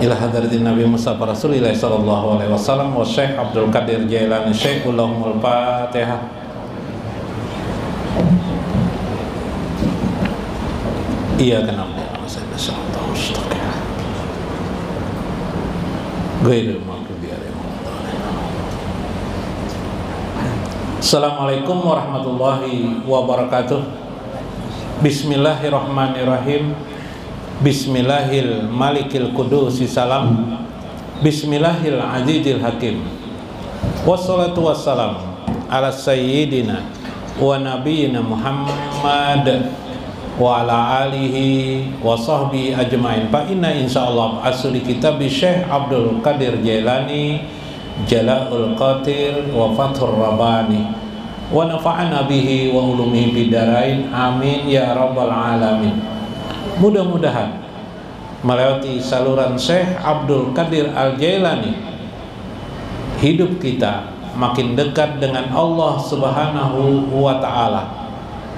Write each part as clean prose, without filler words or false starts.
ila hadratin Nabi Mustafa Rasulillah sallallahu alaihi wasallam wa Syekh Abdul Qadir Jailani Syekhul Fatihah. Iya kenapa Assalamualaikum warahmatullahi wabarakatuh. Bismillahirrahmanirrahim. Bismillahil malikil kudusi salam. Bismillahil azizil hakim. Wassalatu wassalam ala sayyidina wa nabiyina Muhammad wa ala alihi wa sahbihi ajma'in. Fa inna insyaallah asli kitab Syekh Abdul Qadir Jailani Jala'ul Qatir wa Fathur Rabbani wa nafa'ana bihi wa ulumihi bidarain amin ya rabbal alamin. Mudah-mudahan melewati saluran Syekh Abdul Qadir Al-Jailani hidup kita makin dekat dengan Allah Subhanahu wa ta'ala.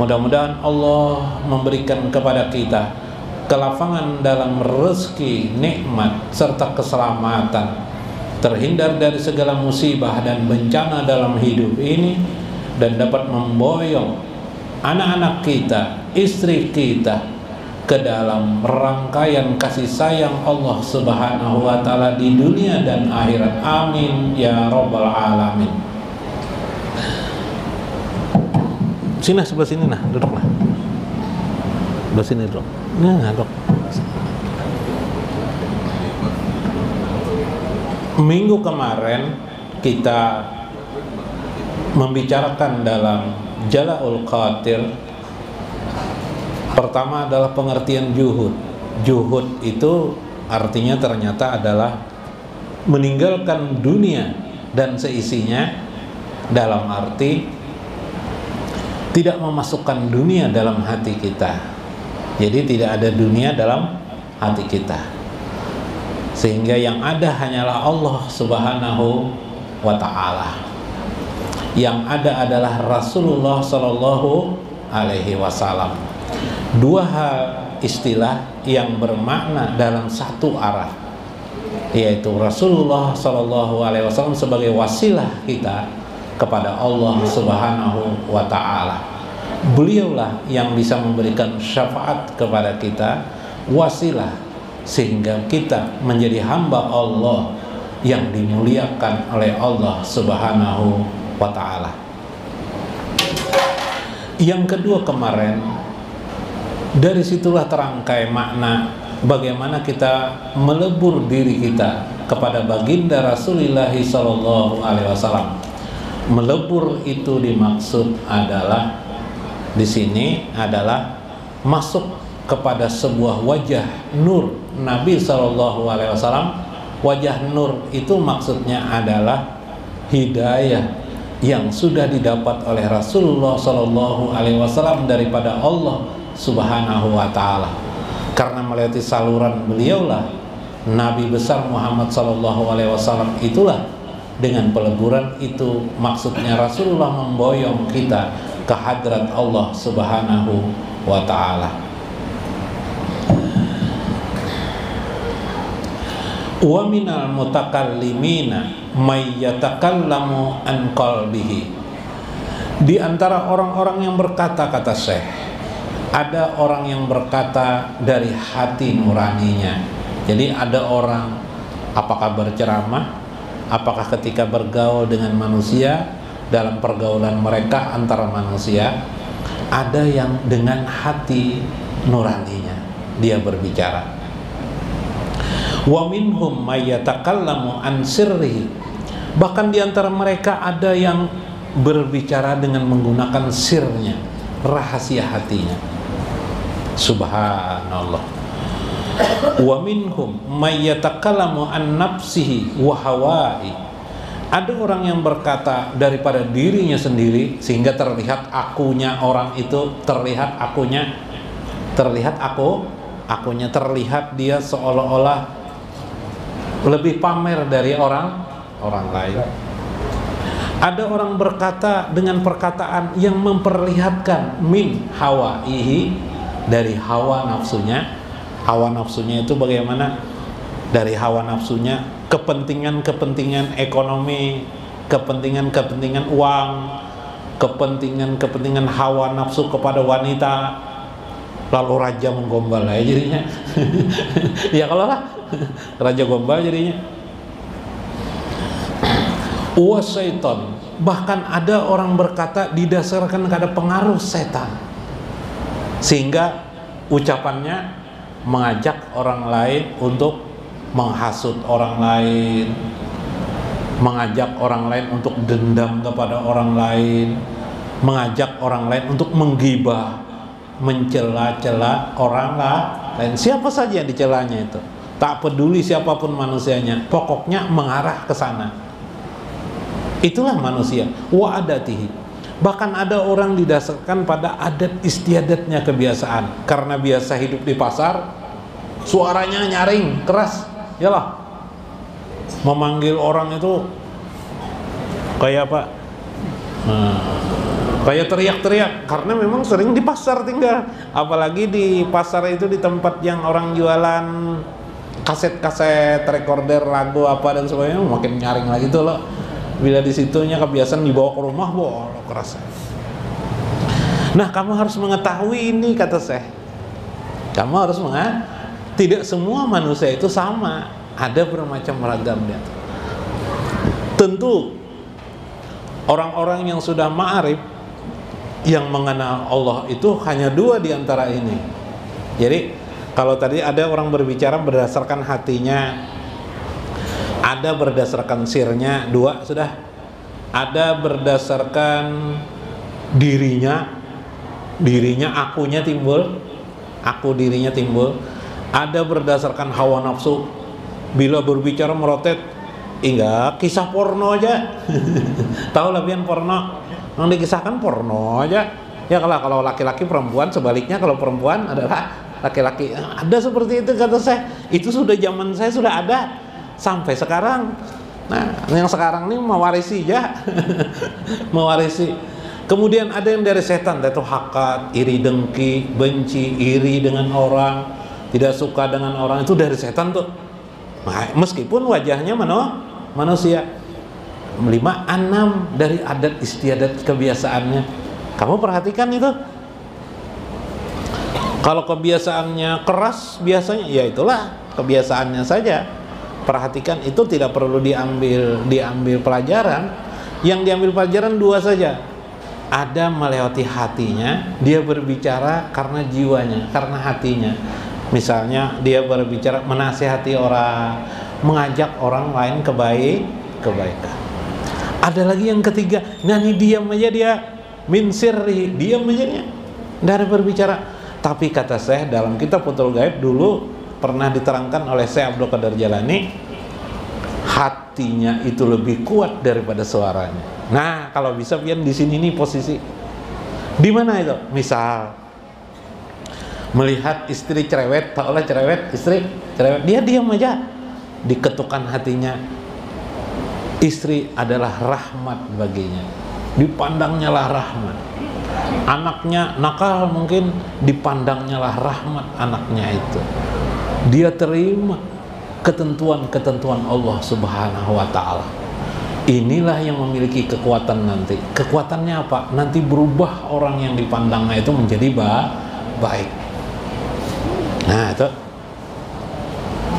Mudah-mudahan Allah memberikan kepada kita kelapangan dalam rezeki, nikmat serta keselamatan, terhindar dari segala musibah dan bencana dalam hidup ini, dan dapat memboyong anak-anak kita, istri kita ke dalam rangkaian kasih sayang Allah Subhanahu wa ta'ala di dunia dan akhirat. Amin ya rabbal alamin. Sini sebelah sini nah, duduk nah. Sebelah sini duduk. Nah, duduk. Minggu kemarin kita membicarakan dalam Jala'ul Qatir. Pertama adalah pengertian juhud. Juhud itu artinya ternyata adalah meninggalkan dunia dan seisinya, dalam arti tidak memasukkan dunia dalam hati kita. Jadi tidak ada dunia dalam hati kita, sehingga yang ada hanyalah Allah Subhanahu wa ta'ala. Yang ada adalah Rasulullah Sallallahu alaihi wasallam. Dua hal istilah yang bermakna dalam satu arah, yaitu Rasulullah Sallallahu alaihi wasallam sebagai wasilah kita kepada Allah Subhanahu wa ta'ala. Beliaulah yang bisa memberikan syafaat kepada kita, wasilah sehingga kita menjadi hamba Allah yang dimuliakan oleh Allah Subhanahu wa ta'ala. Yang kedua kemarin, dari situlah terangkai makna bagaimana kita melebur diri kita kepada baginda Rasulullah sallallahu alaihi wasallam. Melebur itu dimaksud adalah di sini adalah masuk kepada sebuah wajah nur Nabi sallallahu alaihi wasallam. Wajah nur itu maksudnya adalah hidayah yang sudah didapat oleh Rasulullah sallallahu alaihi wasallam daripada Allah Subhanahu wa ta'ala. Karena melalui saluran beliaulah Nabi besar Muhammad sallallahu alaihi wasallam itulah, dengan peleburan itu maksudnya Rasulullah memboyong kita ke hadrat Allah Subhanahu wa ta'ala. Wa minal mutakallimina may yatakallamu an qalbihi. Di antara orang-orang yang berkata, kata Syekh, ada orang yang berkata dari hati nuraninya. Jadi ada orang, apakah berceramah, apakah ketika bergaul dengan manusia, dalam pergaulan mereka antara manusia, ada yang dengan hati nuraninya dia berbicara. Wa minhum may yatakallamu an sirrihi. Bahkan di antara mereka ada yang berbicara dengan menggunakan sirnya, rahasia hatinya. Subhanallah. Wa minhum may yatakallamu an nafsihi wa hawai. Ada orang yang berkata daripada dirinya sendiri sehingga terlihat akunya orang itu, terlihat akunya, terlihat dia seolah-olah lebih pamer dari orang lain. Ada orang berkata dengan perkataan yang memperlihatkan min hawaihi, dari hawa nafsunya. Hawa nafsunya itu bagaimana? Dari hawa nafsunya kepentingan-kepentingan ekonomi, kepentingan-kepentingan uang, kepentingan-kepentingan hawa nafsu kepada wanita. Lalu raja menggombal ya jadinya. Ya kalau lah raja gombal jadinya. Wa syaitan, bahkan ada orang berkata didasarkan kepada pengaruh setan, sehingga ucapannya mengajak orang lain untuk menghasut orang lain, mengajak orang lain untuk dendam kepada orang lain, mengajak orang lain untuk menggibah, mencela-cela orang lain. Siapa saja yang dicelanya itu, tak peduli siapapun manusianya, pokoknya mengarah ke sana. Itulah manusia. Wa adatihi. Bahkan ada orang didasarkan pada adat istiadatnya, kebiasaan. Karena biasa hidup di pasar, suaranya nyaring, keras, yalah. Memanggil orang itu kayak apa? Kayak teriak-teriak, karena memang sering di pasar tinggal. Apalagi di pasar itu di tempat yang orang jualan kaset-kaset, recorder, lagu apa dan sebagainya, makin nyaring lagi tuh loh. Bila di situnya kebiasaan dibawa ke rumah, boh keras. Nah, kamu harus mengetahui ini, kata saya. Kamu harus tidak semua manusia itu sama, ada bermacam ragam dia. Tentu orang-orang yang sudah ma'arif, yang mengenal Allah itu hanya dua di antara ini. Jadi kalau tadi ada orang berbicara berdasarkan hatinya, ada berdasarkan sirnya, dua sudah. Ada berdasarkan dirinya, akunya timbul, aku dirinya timbul. Ada berdasarkan hawa nafsu, bila berbicara merotet, enggak, kisah porno aja. Tahu lebihan porno? Yang dikisahkan porno aja. Ya kalau laki-laki perempuan, sebaliknya kalau perempuan adalah laki-laki. Ada seperti itu, kata saya. Itu sudah zaman saya sudah ada sampai sekarang. Nah, yang sekarang ini mewarisi ya. Mewarisi. Kemudian ada yang dari setan, yaitu hakad, iri dengki, benci, iri dengan orang, tidak suka dengan orang, itu dari setan tuh. Nah, meskipun wajahnya manusia. 5, 6 dari adat istiadat kebiasaannya. Kamu perhatikan itu. Kalau kebiasaannya keras, biasanya ya itulah kebiasaannya saja. Perhatikan, itu tidak perlu diambil pelajaran. Yang diambil pelajaran dua saja. Ada melewati hatinya, dia berbicara karena jiwanya, karena hatinya. Misalnya dia berbicara menasihati orang, mengajak orang lain kebaikan. Ada lagi yang ketiga, nani diam aja dia, min sirri, diam aja dia, tidak ada berbicara. Tapi kata Syekh dalam kitab Futhul Ghaib dulu pernah diterangkan oleh Syekh Abdul Qadir Jalani, hatinya itu lebih kuat daripada suaranya. Nah, kalau bisa pian di sini nih posisi. Di mana itu? Misal melihat istri cerewet, tak oleh cerewet, istri cerewet, dia diam aja. Diketukan hatinya, istri adalah rahmat baginya, dipandangnya lah rahmat. Anaknya nakal, mungkin dipandangnya lah rahmat anaknya itu. Dia terima ketentuan-ketentuan Allah Subhanahu wa ta'ala. Inilah yang memiliki kekuatan nanti. Kekuatannya apa? Nanti berubah orang yang dipandangnya itu menjadi baik. Nah, itu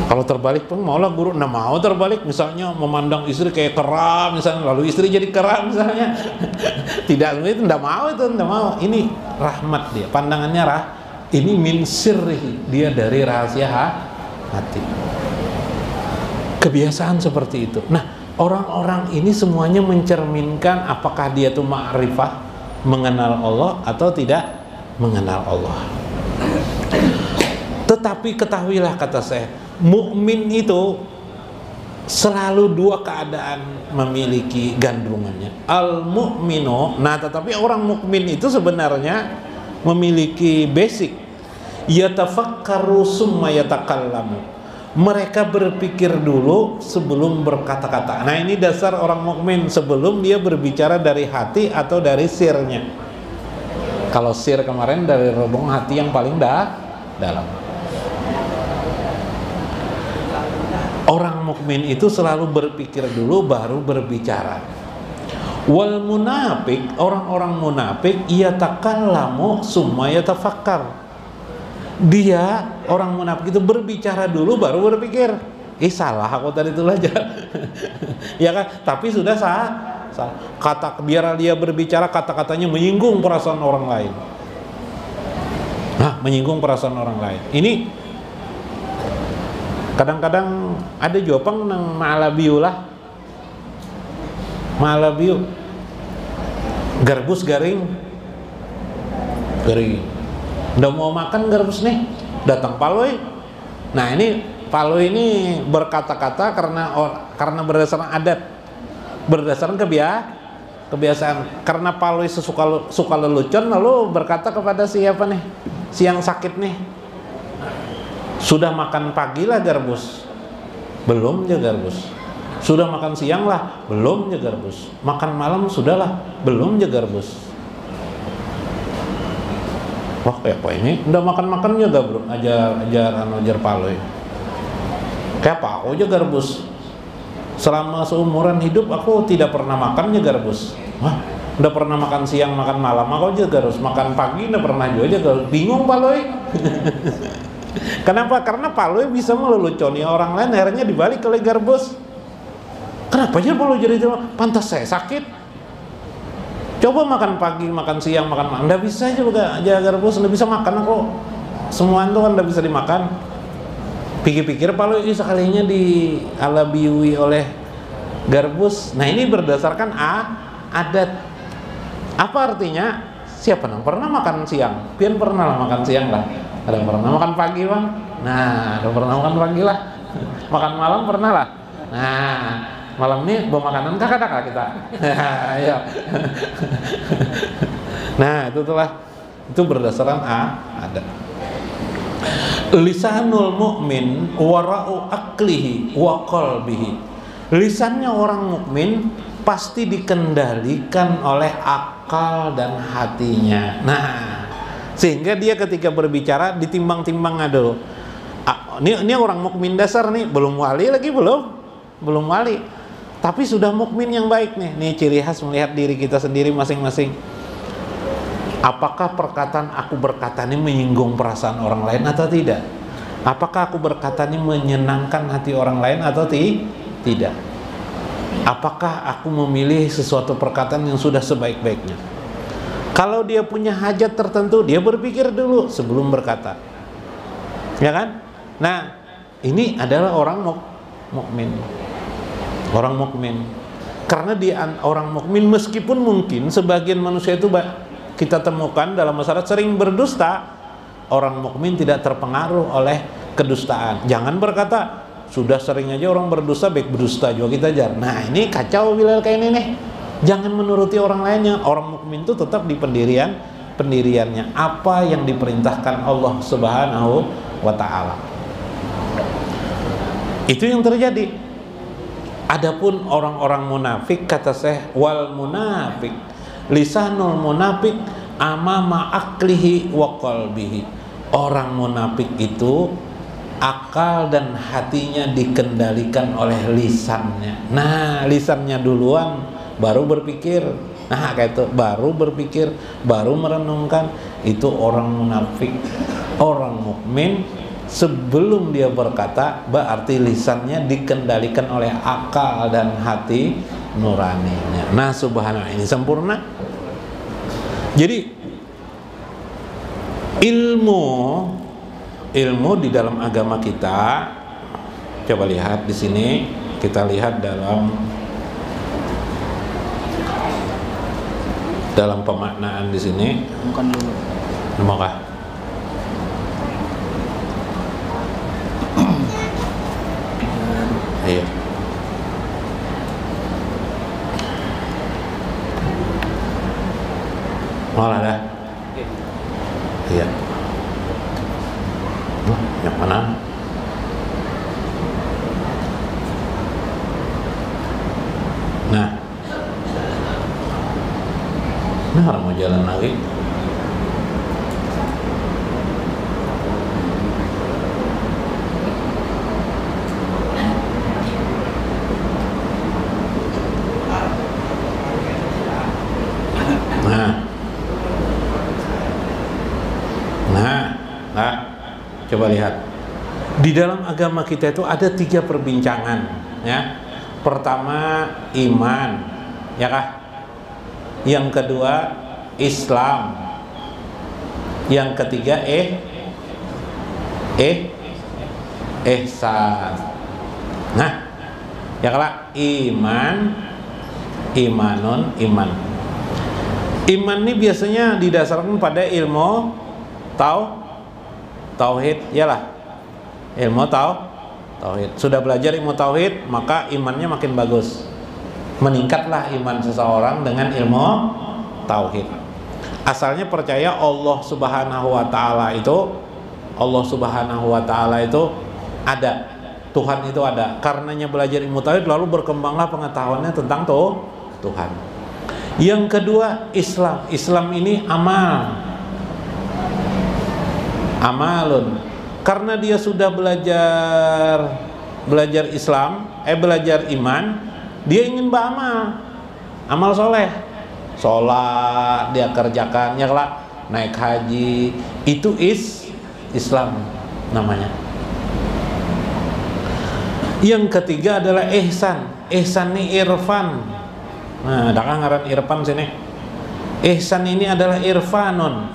kalau terbalik pun maulah guru, nah mau terbalik, misalnya memandang istri kayak kera misalnya, lalu istri jadi kera misalnya. Tidak, itu tidak mau, itu tidak mau. Ini rahmat dia, pandangannya ini min sirri, dia dari rahasia hati. Kebiasaan seperti itu. Nah, orang-orang ini semuanya mencerminkan apakah dia tuh ma'rifah, mengenal Allah atau tidak mengenal Allah. Tetapi ketahuilah, kata saya, mukmin itu selalu dua keadaan memiliki gandrungannya. Al-mu'minu, nah tetapi orang mukmin itu sebenarnya memiliki basic. Yatafakkaru summa yatakallamu. Mereka berpikir dulu sebelum berkata-kata. Nah, ini dasar orang mukmin, sebelum dia berbicara dari hati atau dari sirnya. Kalau sir kemarin dari relung hati yang paling dalam. Orang mukmin itu selalu berpikir dulu baru berbicara. Wal munafik, orang-orang munafik, yatakallamu summa yatafakkar. Dia, orang munafik itu berbicara dulu baru berpikir. Salah aku tadi itu aja. Ya kan? Tapi sudah salah. Biar dia berbicara, kata-katanya menyinggung perasaan orang lain. Nah, menyinggung perasaan orang lain. Ini kadang-kadang ada jopang nang malabiu lah, malabiu garbus garing, udah mau makan garbus nih, datang paloi. Nah, ini paloi ini berkata-kata karena berdasarkan adat, berdasarkan kebiasaan. Karena paloi suka lelucon, lalu berkata kepada siapa nih, si yang sakit nih, sudah makan pagi lah garbus? Belum ya garbus. Sudah makan siang lah? Belum ya garbus. Makan malam sudah lah? Belum ya garbus. Wah, kayak apa ini? Udah makan juga bro, ajar paloi. Kayak apa aku aja garbus? Selama seumuran hidup aku tidak pernah makan ya garbus. Wah, udah pernah makan siang, makan malam aku aja garbus. Makan pagi udah pernah juga garbus. Bingung paloi. Kenapa? Karena paloi bisa meleluconi orang lain, akhirnya dibalik oleh garbus. Kenapa aja paloi jadi pantas saya sakit? Coba makan pagi, makan siang, makan malam, nggak bisa juga aja garbus, nggak bisa makan aku. Semua itu kan nggak bisa dimakan. Pikir-pikir paloi sekalinya dialabiui oleh garbus. Nah, ini berdasarkan adat. Apa artinya? Siapa yang pernah makan siang? Pian pernah lah makan siang lah. Ada pernah makan pagi bang? Nah, ada pernah makan pagi lah. Makan malam pernah lah. Nah, malam ini bawa makanan kakak kita. Ayo. Nah, itu berdasarkan ada. Lisanul mu'min wara'u aklihi wa qalbihi. Lisannya orang mukmin pasti dikendalikan oleh akal dan hatinya. Nah, sehingga dia ketika berbicara ditimbang-timbang dulu. Ini orang mukmin dasar nih, belum wali lagi, belum wali, tapi sudah mukmin yang baik nih. Nih ciri khas melihat diri kita sendiri masing-masing. Apakah perkataan aku berkata ini menyinggung perasaan orang lain atau tidak? Apakah aku berkata ini menyenangkan hati orang lain atau tidak? Apakah aku memilih sesuatu perkataan yang sudah sebaik-baiknya? Kalau dia punya hajat tertentu, dia berpikir dulu sebelum berkata, ya kan? Nah, ini adalah orang mukmin. Orang mukmin. Karena dia orang mukmin, meskipun mungkin sebagian manusia itu kita temukan dalam masyarakat sering berdusta, orang mukmin tidak terpengaruh oleh kedustaan. Jangan berkata, sudah sering aja orang berdusta, baik berdusta juga kita ajar. Nah, ini kacau bila kayak ini nih. Jangan menuruti orang lainnya. Orang mukmin itu tetap di pendiriannya. Apa yang diperintahkan Allah Subhanahu wa ta'ala. Itu yang terjadi. Adapun orang-orang munafik, kata Syekh, wal munafik lisanul munafik amama aklihi wa qalbihi. Orang munafik itu akal dan hatinya dikendalikan oleh lisannya. Nah, lisannya duluan baru berpikir. Nah, kayak itu baru berpikir, baru merenungkan. Itu orang munafik. Orang mukmin sebelum dia berkata, berarti lisannya dikendalikan oleh akal dan hati nuraninya. Nah, subhanallah, ini sempurna. Jadi ilmu di dalam agama kita, coba lihat di sini, kita lihat dalam pemaknaan di sini. Bukan dulu. Maka iya. Malah dah. Iya. Yang mana? Nah, ini orang mau jalan lagi. Coba lihat, di dalam agama kita itu ada 3 perbincangan, ya. Pertama iman, ya kah? Yang kedua Islam, yang ketiga ihsan. Nah, ya kah? Iman. Iman ini biasanya didasarkan pada ilmu tauhid, yalah. Ilmu tauhid. Sudah belajar ilmu tauhid, maka imannya makin bagus. Meningkatlah iman seseorang dengan ilmu tauhid. Asalnya percaya Allah Subhanahu wa ta'ala itu ada. Tuhan itu ada. Karenanya belajar ilmu tauhid, lalu berkembanglah pengetahuannya tentang Tuhan. Yang kedua Islam. Islam ini amalun. Karena dia sudah belajar iman, dia ingin amal soleh. Sholat dia kerjakan, ya lah, naik haji, itu Islam namanya. Yang ketiga adalah ihsan. Ihsan ini irfan. Nah, ada ngaran irfan sini. Ihsan ini adalah irfanun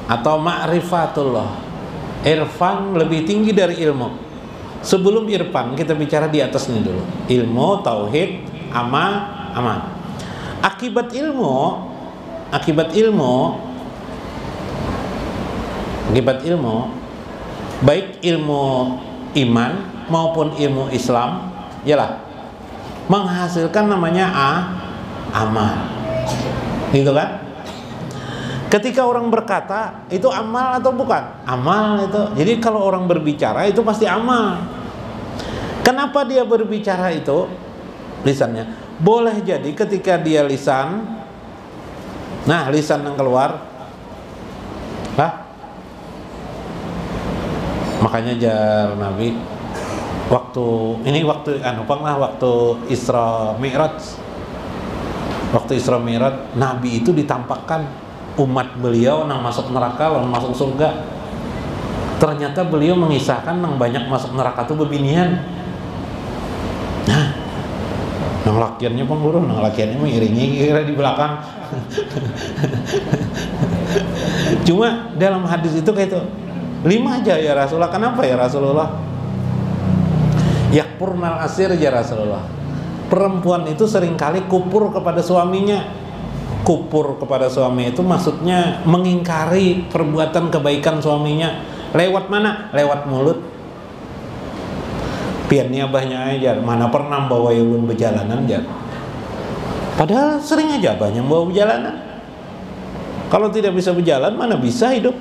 atau ma'rifatullah. Irfan lebih tinggi dari ilmu. Sebelum irfan kita bicara di atasnya dulu. Ilmu, tauhid, amal. Akibat ilmu baik ilmu iman maupun ilmu Islam, yalah, menghasilkan namanya amal. Gitu kan? Ketika orang berkata, itu amal atau bukan? Amal itu. Jadi kalau orang berbicara itu pasti amal. Kenapa dia berbicara itu? Lisannya. Boleh jadi ketika dia lisan, nah lisan yang keluar, makanya jar Nabi waktu Isra Mi'raj. Waktu Isra Mi'raj Nabi itu ditampakkan umat beliau nang masuk neraka lawan masuk surga. Ternyata beliau mengisahkan nang banyak masuk neraka tuh bebinian. Nah, nang lakiannya pengguru, nang lakiannya mengiringi kira di belakang. Cuma dalam hadis itu kayak itu 5 aja ya Rasulullah. Kenapa ya Rasulullah? Yakpurnal asir ya Rasulullah. Perempuan itu seringkali kupur kepada suaminya. Kupur kepada suami itu maksudnya mengingkari perbuatan kebaikan suaminya. Lewat mana? Lewat mulut. Piannya abahnya aja, mana pernah bawa ulun berjalanan aja. Padahal sering aja abahnya bawa berjalanan. Kalau tidak bisa berjalan, mana bisa hidup?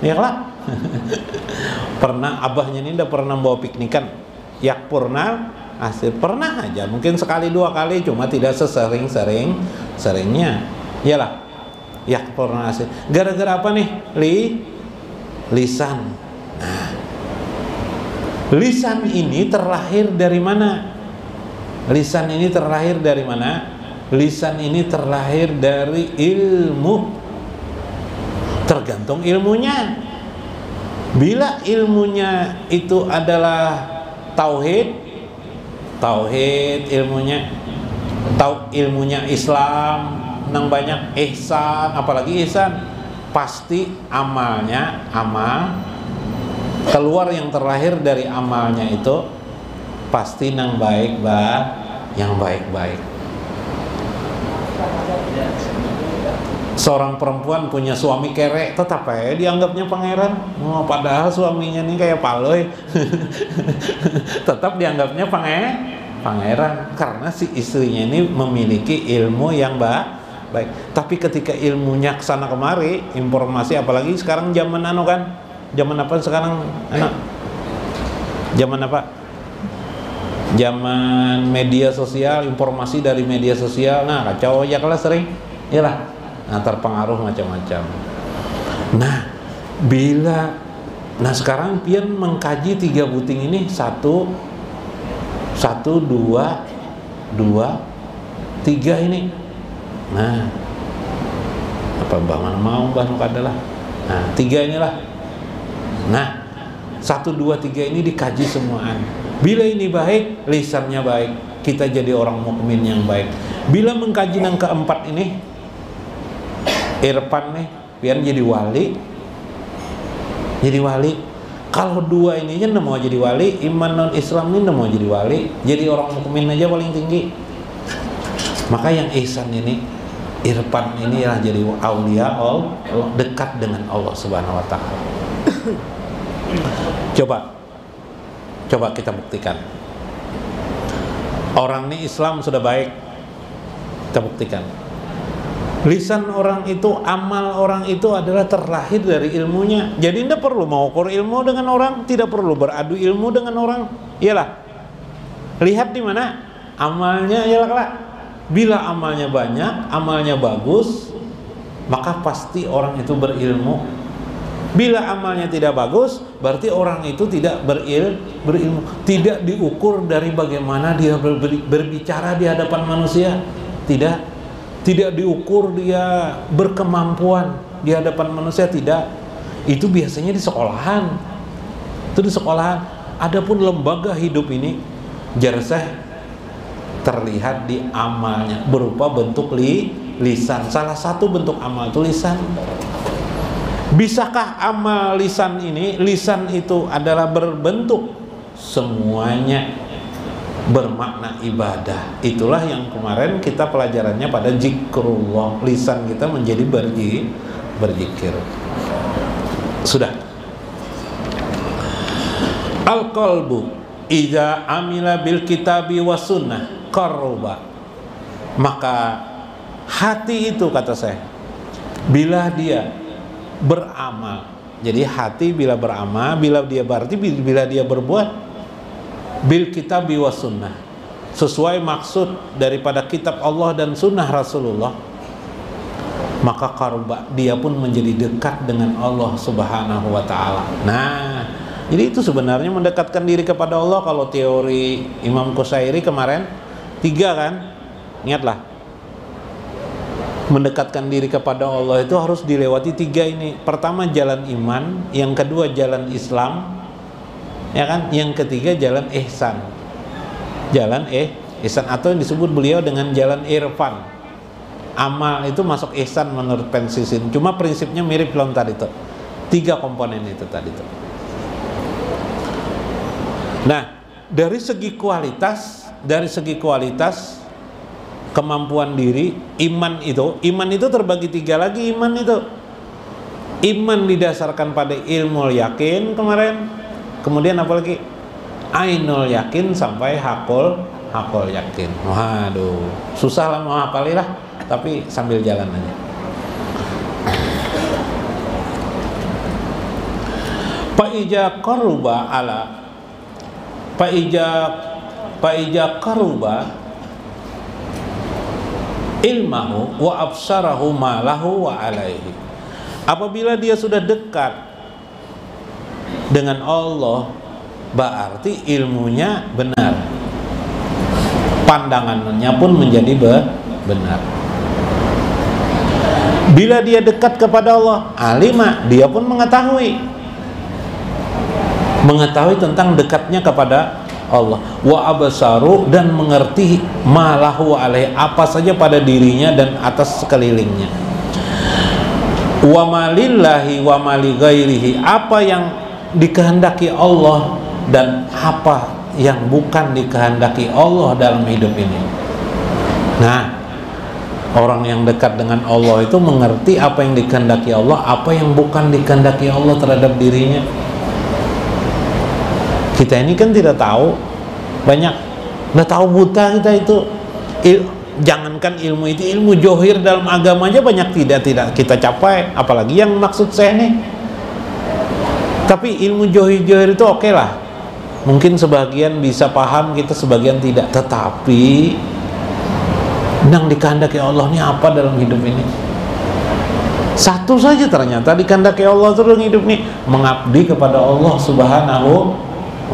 Ya lah. Pernah abahnya ini udah pernah bawa piknikan. Yakpurnal asir, pernah aja, mungkin sekali 2 kali, cuma tidak seringnya. Iyalah, yakpurnal asir. Gara-gara apa nih? Lisan. Nah, lisan ini terlahir dari mana? Lisan ini terlahir dari mana? Lisan ini terlahir dari ilmu. Tergantung ilmunya. Bila ilmunya itu adalah tauhid ilmunya Islam, nang banyak ihsan, apalagi ihsan, pasti amal keluar yang terlahir dari amalnya itu pasti nang yang baik-baik. Seorang perempuan punya suami kere, tetap aja dianggapnya pangeran. Padahal suaminya nih kayak paloy. Tetap dianggapnya pangeran karena si istrinya ini memiliki ilmu yang baik. Tapi ketika ilmunya kesana kemari, informasi, apalagi sekarang zaman kan, zaman apa sekarang anak? Zaman apa? Zaman media sosial, informasi dari media sosial. Nah, kacau ya kalau sering. Iyalah. Nah, terpengaruh macam-macam. Nah, sekarang pian mengkaji 3 buting ini, 1 2 3 ini. Nah, apa bangun mau Mbah adalah. Nah, 3 inilah. Nah, 1 2 3 ini dikaji semuaan. Bila ini baik, lisannya baik, kita jadi orang mukmin yang baik. Bila mengkaji yang keempat ini, irfan nih, pian jadi wali. Kalau 2 ini aja mau jadi wali, iman non Islam ini mau jadi wali, jadi orang mukmin aja paling tinggi. Maka yang ihsan ini, irfan ini lah jadi aulia Allah, dekat dengan Allah Subhanahu wa taala. Coba kita buktikan. Orang ini Islam sudah baik, kita buktikan. Lisan orang itu, amal orang itu adalah terlahir dari ilmunya. Jadi tidak perlu mengukur ilmu dengan orang, tidak perlu beradu ilmu dengan orang. Iyalah, lihat di mana amalnya. Iyalah kelak. Bila amalnya banyak, amalnya bagus, maka pasti orang itu berilmu. Bila amalnya tidak bagus, berarti orang itu tidak berilmu. Tidak diukur dari bagaimana dia berbicara di hadapan manusia. Tidak diukur dia berkemampuan di hadapan manusia, tidak. Itu biasanya di sekolahan. Adapun lembaga hidup ini jarsah terlihat di amalnya berupa bentuk lisan. Salah satu bentuk amal itu lisan. Bisakah amal lisan itu adalah berbentuk semuanya bermakna ibadah? Itulah yang kemarin kita pelajarannya pada zikrullah. Lisan kita menjadi berzikir. Sudah. Al-qalbu idza amila bil kitabi was sunnah qaruba. Maka hati itu, kata saya, bila dia beramal. Jadi hati bila beramal, bila dia berbuat bil kitabi was sunnah, sesuai maksud daripada kitab Allah dan sunnah Rasulullah, maka qaruba, dia pun menjadi dekat dengan Allah Subhanahu wa ta'ala. Nah, jadi itu sebenarnya mendekatkan diri kepada Allah. Kalau teori Imam Qusairi kemarin 3 kan, ingatlah mendekatkan diri kepada Allah itu harus dilewati 3 ini. Pertama jalan iman, yang kedua jalan Islam, ya kan? Yang ketiga jalan ihsan. Jalan ihsan, atau yang disebut beliau dengan jalan irfan. Amal itu masuk ihsan menurut Pensisin. Cuma prinsipnya mirip lawan tadi tuh. 3 komponen itu tadi tuh. Nah, dari segi kualitas kemampuan diri, iman itu terbagi 3 lagi. Iman didasarkan pada ilmu yakin kemarin, kemudian apa lagi? Ainul yakin sampai hakul yakin. Waduh, susah lah mau hafalilah, tapi sambil jalan aja. Fa'ija qaruba ilmahu wa absarahu ma lahu wa alaihi. Apabila dia sudah dekat dengan Allah, berarti ilmunya benar, pandangannya pun menjadi benar. Bila dia dekat kepada Allah, alima, dia pun mengetahui tentang dekatnya kepada Allah. Wa absaru, dan mengerti malahu alaih, apa saja pada dirinya dan atas sekelilingnya. Wa malillahi wa mali ghairihi, apa yang dikehendaki Allah dan apa yang bukan dikehendaki Allah dalam hidup ini. Nah, orang yang dekat dengan Allah itu mengerti apa yang dikehendaki Allah, apa yang bukan dikehendaki Allah terhadap dirinya. Kita ini kan tidak tahu, banyak nggak tahu, buta kita itu. Jangankan ilmu itu, ilmu johir dalam agama aja banyak tidak kita capai, apalagi yang maksud saya nih. Tapi ilmu johir itu oke lah, mungkin sebagian bisa paham, kita sebagian tidak. Tetapi yang dikehendaki Allah ini apa dalam hidup ini? Satu saja ternyata dikehendaki Allah dalam hidup ini, mengabdi kepada Allah Subhanahu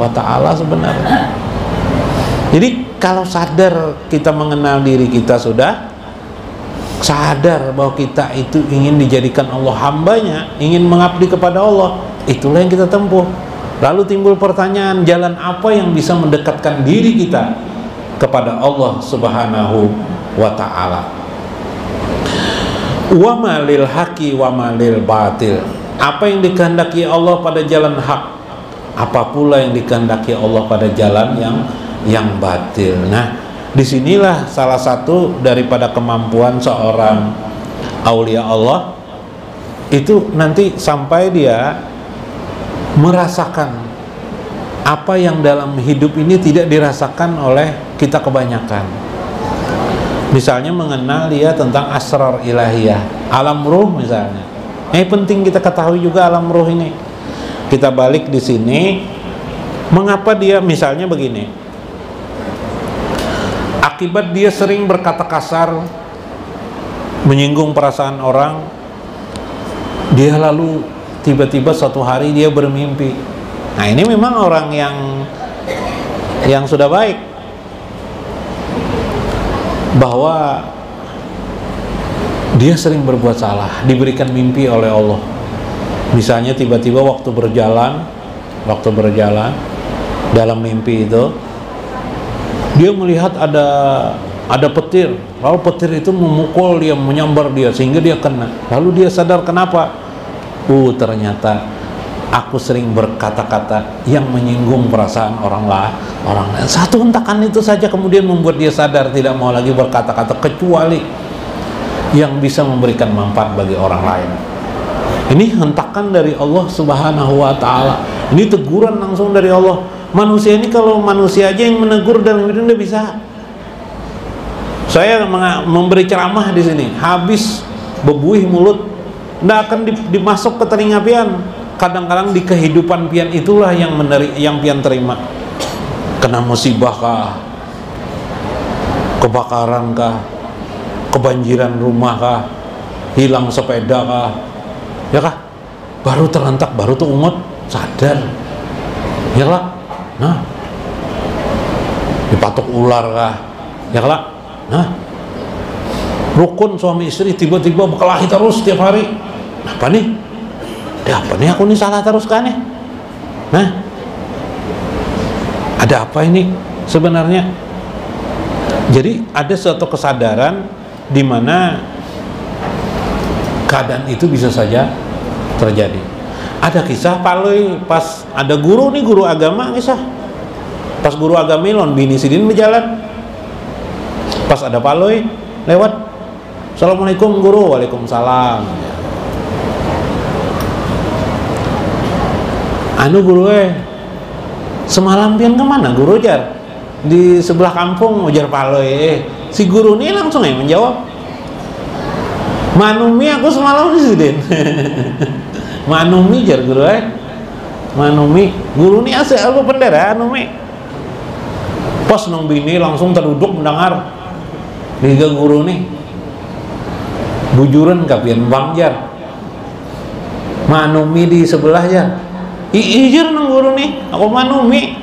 wa ta'ala sebenarnya. Jadi kalau sadar kita mengenal diri kita, sudah sadar bahwa kita itu ingin dijadikan Allah hambanya, ingin mengabdi kepada Allah, itulah yang kita tempuh. Lalu timbul pertanyaan, jalan apa yang bisa mendekatkan diri kita kepada Allah Subhanahu wa ta'ala? Wa malil haqi wa malil batil, apa yang dikehendaki Allah pada jalan hak, apa pula yang dikehendaki Allah pada jalan yang batil. Nah, disinilah salah satu daripada kemampuan seorang aulia Allah itu, nanti sampai dia merasakan apa yang dalam hidup ini tidak dirasakan oleh kita kebanyakan. Misalnya mengenal dia tentang asrar ilahiyah, alam ruh misalnya. Ini penting kita ketahui juga alam ruh ini. Kita balik di sini, mengapa dia misalnya begini? Akibat dia sering berkata kasar, menyinggung perasaan orang, dia lalu tiba-tiba suatu hari dia bermimpi. Nah, ini memang orang yang sudah baik, bahwa dia sering berbuat salah, diberikan mimpi oleh Allah. Misalnya tiba-tiba waktu berjalan dalam mimpi itu, dia melihat ada petir, lalu petir itu memukul dia, menyambar dia sehingga dia kena. Lalu dia sadar, kenapa? Ternyata aku sering berkata-kata yang menyinggung perasaan orang lain. Satu hentakan itu saja kemudian membuat dia sadar tidak mau lagi berkata-kata kecuali yang bisa memberikan manfaat bagi orang lain. Ini hentakan dari Allah Subhanahu wa ta'ala. Ini teguran langsung dari Allah. Manusia ini, kalau manusia aja yang menegur dalam hidup, tidak bisa. Saya memberi ceramah di sini, habis bebuih mulut, tidak akan dimasuk ke telinga pian. Kadang-kadang di kehidupan pian itulah yang pian terima. Kena musibah kah, kebakaran kah, kebanjiran rumah kah, hilang sepeda kah, ya kah? Baru terlentak, baru tuh umat sadar, ya lah. Nah, dipatok ular kah, ya lah. Nah, rukun suami istri, tiba-tiba berkelahi terus tiap hari. Apa nih? Apa nih aku nih salah terus kan nih? Nah, ada apa ini sebenarnya? Jadi ada suatu kesadaran di mana keadaan itu bisa saja terjadi. Ada kisah paloi pas ada guru nih, guru agama kisah. Pas guru agama lon bini sidin berjalan. Pas ada paloi lewat. Assalamualaikum guru. Waalaikumsalam. Anu guru semalam pian kemana guru jar? Di sebelah kampung ujar paloi. Si guru ini langsung menjawab, manumi aku semalam di sidin. Manumi jar guru manumi guru ini asal aku pendera manumi. Pas nong bini langsung terduduk mendengar liga guru nih bujuran kapian bang jar manumi di sebelah jar ijar nong guru nih aku manumi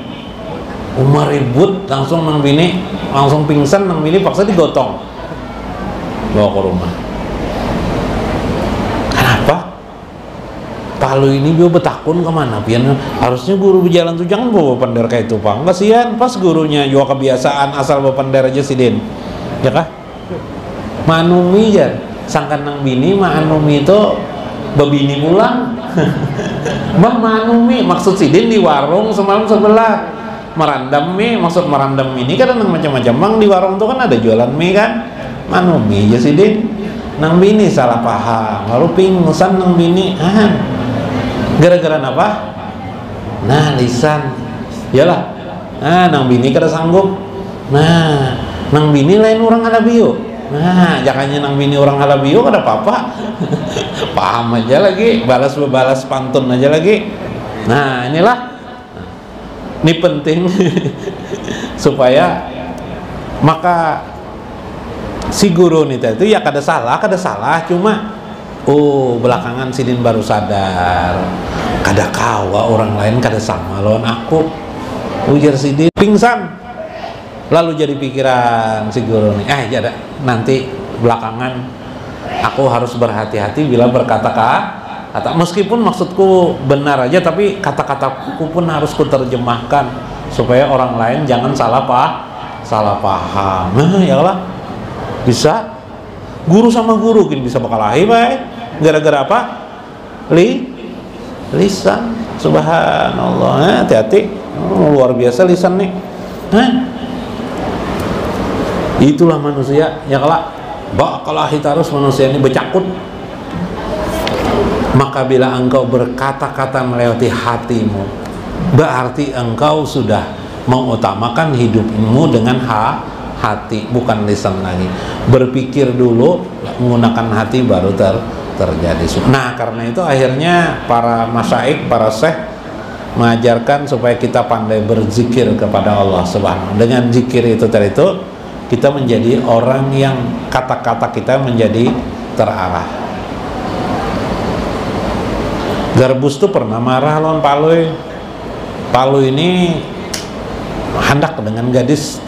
umar ribut langsung nong bini langsung pingsan nong bini paksa digotong bawa ke rumah. Palu ini juga betakun kemana pian harusnya guru berjalan tuh jangan bawa pendar kayak itu pang kasihan pas gurunya juga kebiasaan asal bawa pendar aja sidin ya kah manumi ya sangkan nang bini manumi itu bebini pulang. Manumi maksud sidin di warung semalam sebelah merandam mie maksud merandam ini kan nang macam-macam bang di warung tuh kan ada jualan mie kan manumi aja sidin nang bini salah paham lalu pingsan nang bini gara-gara apa? Nah lisan yalah nang bini kada sanggup nang bini lain orang halabio jangannya nang bini orang halabio kada apa-apa. Paham aja lagi balas pantun aja lagi. Nah inilah ini penting supaya maka si guru nih itu ya kada salah cuma belakangan sidin baru sadar kada kawa orang lain kada sama lawan aku ujar sidin pingsan lalu jadi pikiran si guru nih jadi nanti belakangan aku harus berhati-hati bila berkata-kata meskipun maksudku benar aja tapi kata-kataku pun harus kuterjemahkan supaya orang lain jangan salah paham. Ya Allah bisa guru sama guru bisa berkelahi baik gara-gara apa? Lisan. Subhanallah. Hati-hati. Luar biasa lisan nih. Itulah manusia ya kelak bakalahi terus manusia ini bercakut. Maka bila engkau berkata-kata melewati hatimu berarti engkau sudah mengutamakan hidupmu dengan hati bukan lisan lagi. Berpikir dulu menggunakan hati baru terjadi. Nah karena itu akhirnya para masyaikh, para syekh mengajarkan supaya kita pandai berzikir kepada Allah Subhanahu. Dengan zikir itu tadi itu kita menjadi orang yang kata-kata kita menjadi terarah. Garbus tuh pernah marah lawan Palui. Palui ini hendak dengan gadis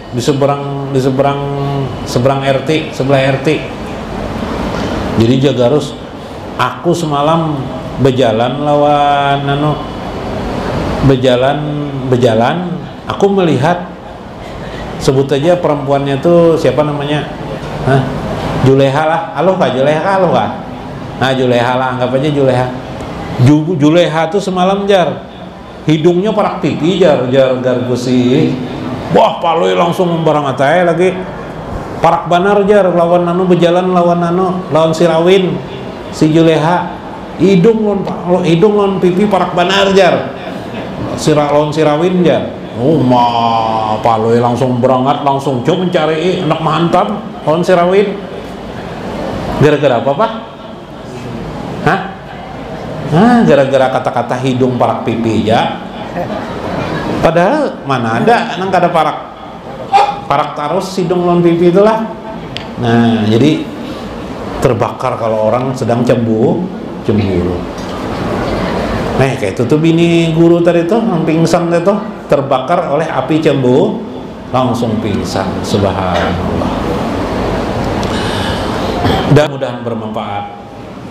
di seberang RT, sebelah RT. Jadi jaga harus aku semalam berjalan lawan berjalan aku melihat sebut aja perempuannya tuh siapa namanya Juleha lah. Halo Kak Juleha, halo Kak. Nah Juleha lah, anggap aja Juleha tuh semalam jar hidungnya parak pipi jar gargusi. Wah Palui langsung membarangatai lagi parak banar jar lawan berjalan lawan Sirawin si Juleha hidung lon pipi parak banar jar lawan Sirawin jar. Palui langsung berangkat langsung coba mencari anak mantap lawan Sirawin gara-gara apa Pak? Gara-gara kata-kata hidung parak pipi ya. Padahal mana ada nang kada parak terus hidung lawan pipi itulah. Nah jadi terbakar kalau orang sedang cemburu. Nah kayak itu tuh bini guru tadi tuh pingsan itu terbakar oleh api cemburu langsung pingsan. Subhanallah. dan mudah-mudahan bermanfaat,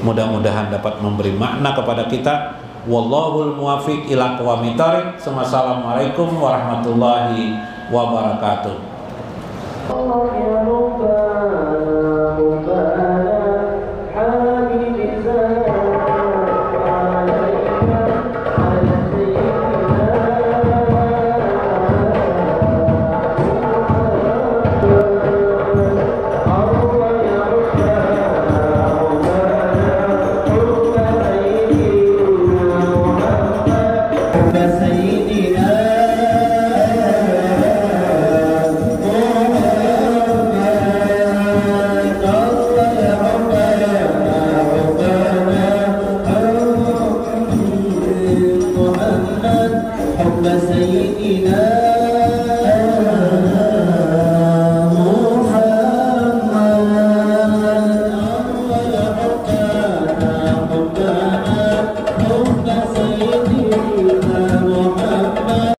mudah-mudahan dapat memberi makna kepada kita. Wallahul muwaffiq ila aqwamit thoriq. Wassalamualaikum warahmatullahi wabarakatuh.